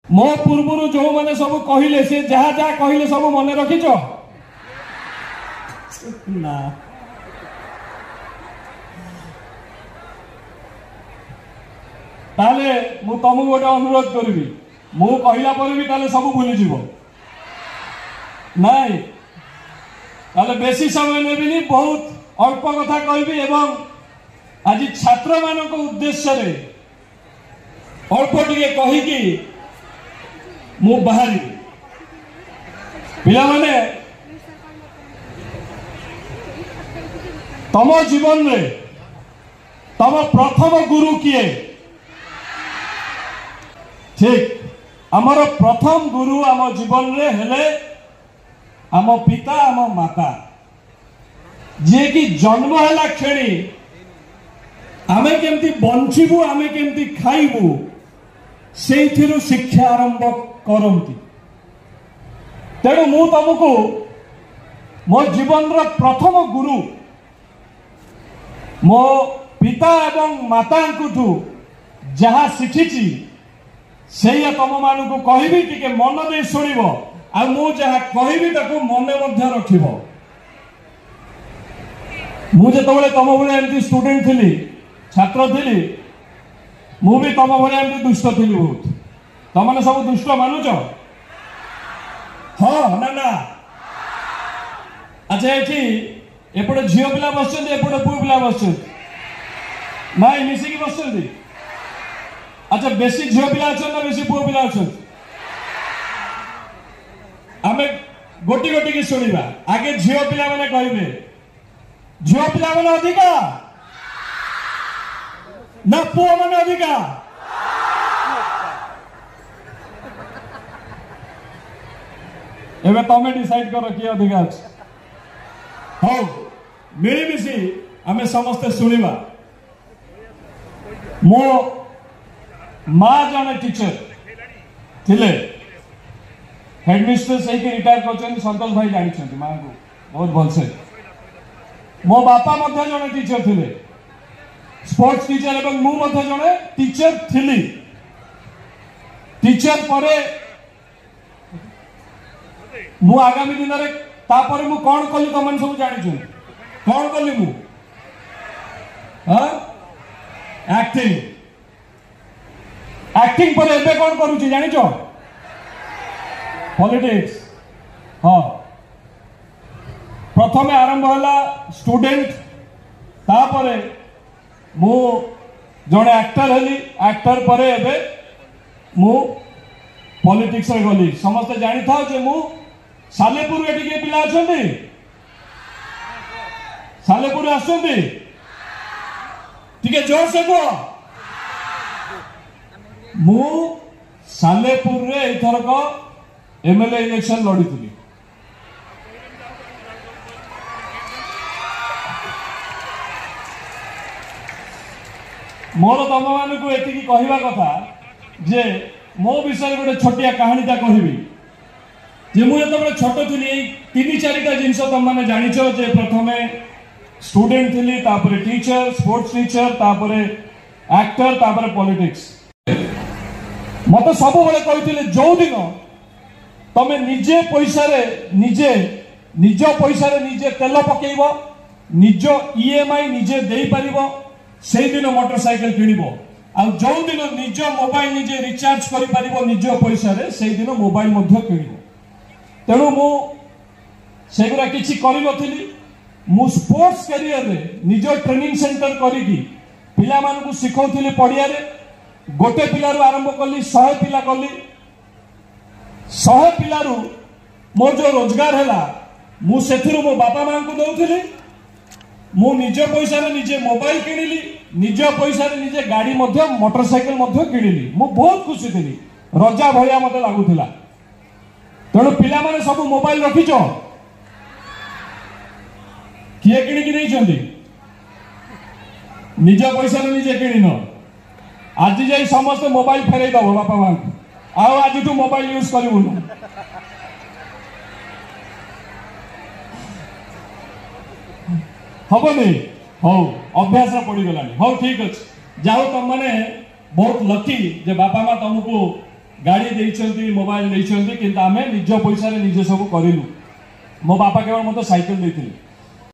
मो पूर्व जो मैंने सब कहले से जहा जहा कहले सब मन रखिच ना ताले मु तुमको गोटे अनुरोध करी मु कहला पर भी ताले सब भूली जीव नाई ताले बेसी समय नेबिनी बहुत अल्प कथा कहबी एवं आज छात्र मानक उद्देश्य रे अल्प टिके कहिकी मु बाहरी पिला माने तम जीवन रे तम प्रथम गुरु किए ठीक आमर प्रथम गुरु आम जीवन रे हेले आम पिता आम माता जे कि जन्म हैला क्षणी आमे केमती बंचीबू आमे केमती खाइबू से शिक्षा आरंभ करती तेणु मु तुमको मो जीवन रो प्रथम गुरु मो पिता एवं माता जहा शिखी से तुम मान को कहबी टिके मन दे शुणव आ मु जहा कहबी ताको मने मध्य रखिब मु जेतबेले तुम भले एमती स्टूडेंट थिली छात्र थिली मु भी तुम भाया एमती दुष्ट थी बहुत तुमने सब दुष्ट मानुच हाँ ना ना अच्छा ये एपटे झील पिला बस एपटे पुओ पिला बस नाई मिसिकी बस अच्छा बेसी झील पिला अच्छा ना बेसी पुओ पिला अच्छा आम गोटी गोटी की शुणा आगे झील पिला मैंने कहे झील पिला मैंने अधिका ना पुओ मैंने अधिका एवं तमें डिसाइड कर किए अधिका हो मिलमिशी आम समस्ते शुणा मो माँ जने टीचर थिले हेडमिस्ट्रेस रिटायर कर संतोष भाई जानते माँ को बहुत भलसे मो बापा जने टीचर थिले स्पोर्ट्स टीचर एवं मु जने टीचर थिली टीचर परे मु आगामी दिन में तापर मु कौन कली तुम सब जान कौन कली मु एक्टिंग एक्टिंग पर एबे कौन करूची जानिच पॉलिटिक्स हाँ प्रथम आरंभ है स्टूडेंट तापरे मु जड़े एक्टर हेली एक्टर पर एबे मु पॉलिटिक्स रे गली समस्त जानी था जे मु सालेपुर एटिके पिला अछंती सालेपुर आसंती टिके जोर से को मु सालेपुर रे एथरक एमएलए इलेक्शन लड़ी थी मोर तुम मान को एति कहवा कथा जे मो विषय गोटे छोटिया कहानीटा कहबी जे मुझे छोट थी तीन चारिटा जिनस तुम मैंने जानिच जे प्रथमे स्टूडेंट थी तापर टीचर स्पोर्ट्स टीचर तापर एक्टर तापर पॉलिटिक्स मत सब बेले कही जो दिन तमें निजे पैसा निजे निज पैसा निजे तेल पकेब निज ईएमआई निजे दे पार से दिन मोटरसाइकिल किणव आ जो दिन निज मोबाइल निजे रिचार्ज कर निज पैसा से दिन मोबाइल किणव तेणु मु सेगुरा किछि करि नथिली मु स्पोर्ट्स करियर रे निज ट्रेनिंग सेंटर करिकी पिला मानकु सिखौथिली पड़िया रे गोटे पिलारू आरंभ कली 100 पिला कली 100 पिलारू मोर जो रोजगार हैला मु सेथिरु मो बापा मां को दउथिली मु निज पैसा रे निजे मोबाइल किनिली निज पैसा रे निजे गाड़ी मध्य मोटरसाइकिल मध्य किनिली मु बहुत खुशी थिली रजा भया मते लागुथिला तेणु पिला माने सब मोबाइल रखिच किए किणी निज पैसा निजे किण आज जाई समस्त मोबाइल फेरई दब बापा मां को आज तू मोबाइल यूज करूँ हेनी हौ अभ्यास पड़गला हौ ठीक अच्छे जाओ तुम मैंने बहुत लकी जे बापा माँ तुमको गाड़ी देइछंती मोबाइल देइछंती किंतु आमे निज पैसा रे निज सब करिलु मो बापा केवल मते साइकिल देथिले